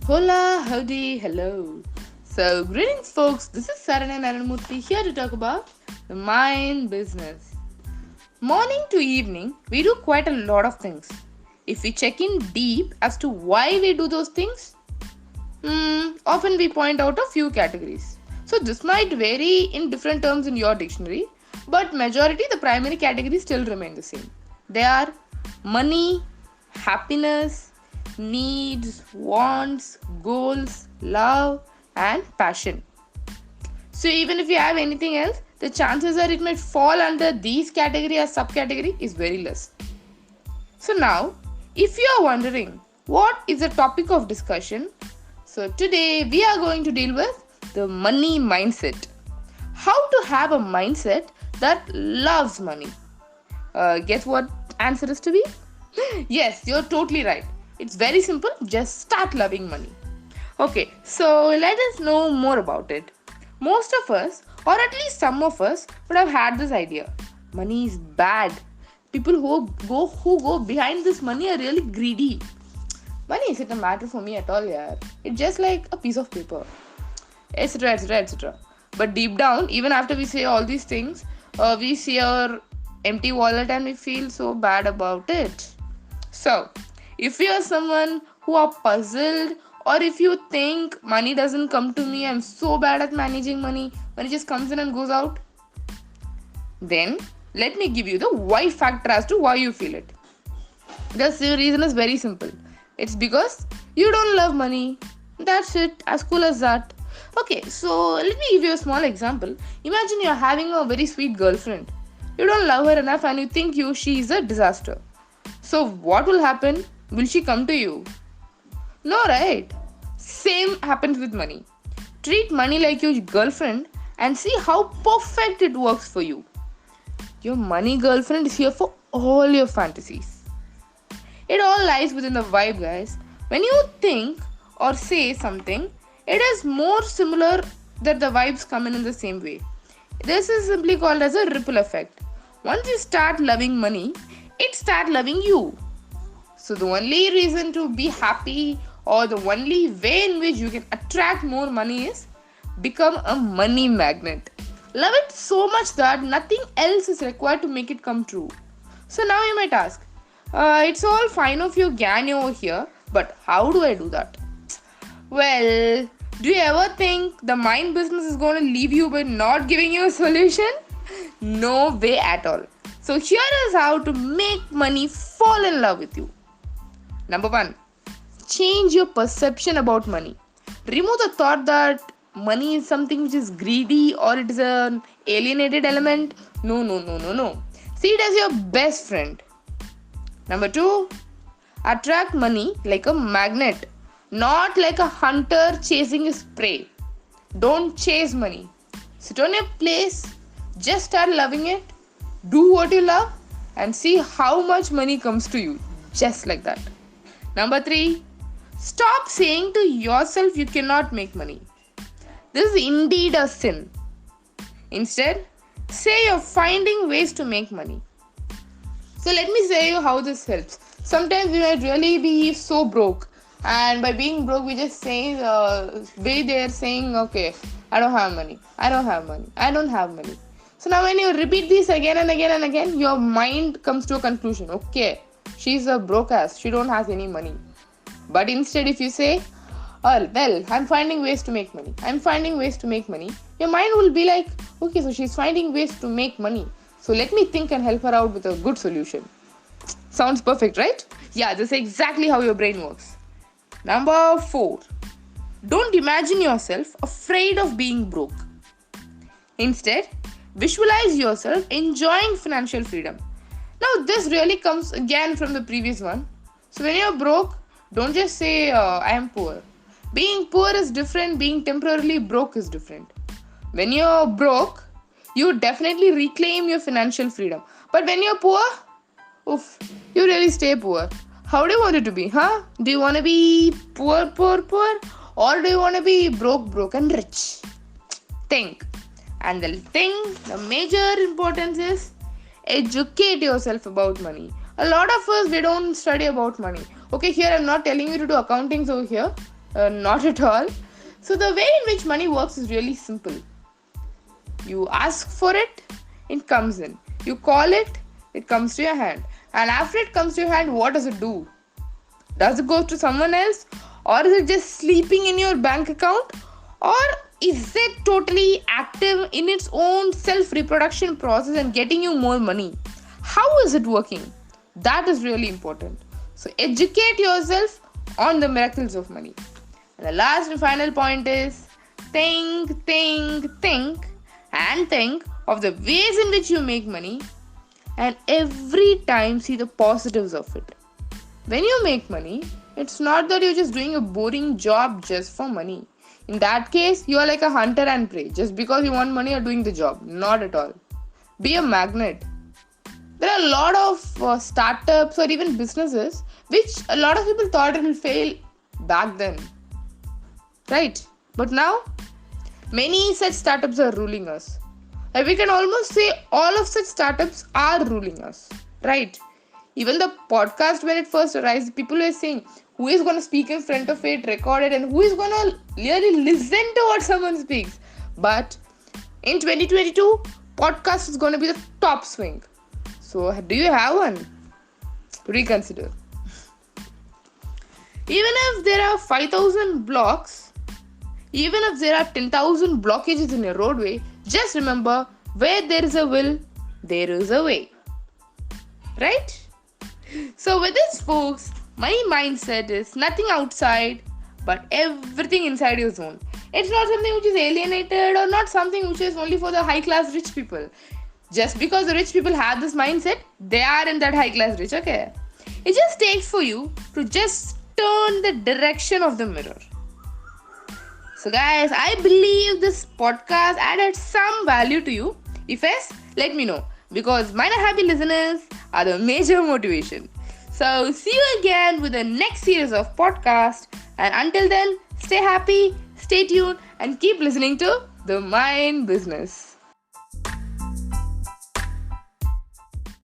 Hola, howdy, hello. So, greetings, folks. This is Saranya Narayana Moorthy here to talk about the mind business. Morning to evening, we do quite a lot of things. If we check in deep as to why we do those things, often we point out a few categories. So, this might vary in different terms in your dictionary, but majority, the primary categories still remain the same. They are money, happiness, needs, wants, goals, love, and passion. So even if you have anything else, the chances are it might fall under these category or subcategory is very less. So now, if you are wondering what is the topic of discussion, so today we are going to deal with the money mindset. How to have a mindset that loves money. Guess what answer is to be? Yes, you're totally right. It's very simple. Just start loving money. Okay, so let us know more about it. Most of us, or at least some of us, would have had this idea. Money is bad. People who go behind this money are really greedy. Money isn't a matter for me at all, yeah. It's just like a piece of paper, etc., etc., etc. But deep down, even after we say all these things, we see our empty wallet and we feel so bad about it. So, if you are someone who are puzzled, or if you think money doesn't come to me, I'm so bad at managing money, money just comes in and goes out, then let me give you the why factor as to why you feel it. The reason is very simple. It's because you don't love money. That's it, as cool as that. Okay, so let me give you a small example. Imagine you're having a very sweet girlfriend. You don't love her enough and you think she is a disaster. So what will happen? Will she come to you? No, right? Same happens with money. Treat money like your girlfriend and see how perfect it works for you. Your money girlfriend is here for all your fantasies. It all lies within the vibe, guys. When you think or say something, it is more similar that the vibes come in the same way. This is simply called as a ripple effect. Once you start loving money, it starts loving you. So the only reason to be happy or the only way in which you can attract more money is become a money magnet. Love it so much that nothing else is required to make it come true. So now you might ask, it's all fine of you Gani over here, but how do I do that? Well, do you ever think the mind business is going to leave you by not giving you a solution? No way at all. So here is how to make money fall in love with you. Number 1, change your perception about money. Remove the thought that money is something which is greedy or it is an alienated element. No. See it as your best friend. Number 2, attract money like a magnet, not like a hunter chasing his prey. Don't chase money. Sit on your place, just start loving it, do what you love, and see how much money comes to you. Just like that. Number 3, stop saying to yourself you cannot make money. This is indeed a sin. Instead, say you're finding ways to make money. So let me say you how this helps. Sometimes we might really be so broke, and by being broke we just say, be there saying, okay, I don't have money. So now when you repeat this again and again and again, your mind comes to a conclusion. Okay, she's a broke ass. She don't have any money. But instead if you say, oh, well, I'm finding ways to make money. Your mind will be like, okay, so she's finding ways to make money. So let me think and help her out with a good solution. Sounds perfect, right? Yeah, this is exactly how your brain works. Number 4, don't imagine yourself afraid of being broke. Instead, visualize yourself enjoying financial freedom. Now, this really comes again from the previous one. So, when you're broke, don't just say, I am poor. Being poor is different, being temporarily broke is different. When you're broke, you definitely reclaim your financial freedom. But when you're poor, you really stay poor. How do you want it to be, huh? Do you want to be poor? Or do you want to be broke and rich? Think. And the major importance is educate yourself about money. A lot of us, we don't study about money. Okay, here I'm not telling you to do accountings over here. Not at all. So, the way in which money works is really simple. You ask for it, it comes in. You call it, it comes to your hand. And after it comes to your hand, what does it do? Does it go to someone else? Or is it just sleeping in your bank account? Or is it totally active in its own self reproduction process and getting you more money? How is it working? That is really important. So, educate yourself on the miracles of money. And the last and final point is think of the ways in which you make money, and every time see the positives of it. When you make money, it's not that you're just doing a boring job just for money. In that case, you are like a hunter and prey. Just because you want money, you're doing the job. Not at all. Be a magnet. There are a lot of startups or even businesses which a lot of people thought it will fail back then. Right? But now, many such startups are ruling us. Like we can almost say all of such startups are ruling us. Right? Even the podcast, when it first arose, people were saying, who is going to speak in front of it, record it, and who is going to really listen to what someone speaks? But in 2022, podcast is going to be the top swing. So, do you have one? Reconsider. Even if there are 5,000 blocks, even if there are 10,000 blockages in a roadway, just remember, where there is a will, there is a way. Right? So with this, folks, my mindset is nothing outside, but everything inside your zone. It's not something which is alienated or not something which is only for the high-class rich people. Just because the rich people have this mindset, they are in that high-class rich, okay? It just takes for you to just turn the direction of the mirror. So guys, I believe this podcast added some value to you. If yes, let me know, because my happy listeners are the major motivation. So see you again with the next series of podcast, and until then, stay happy, stay tuned, and keep listening to The Mind Business.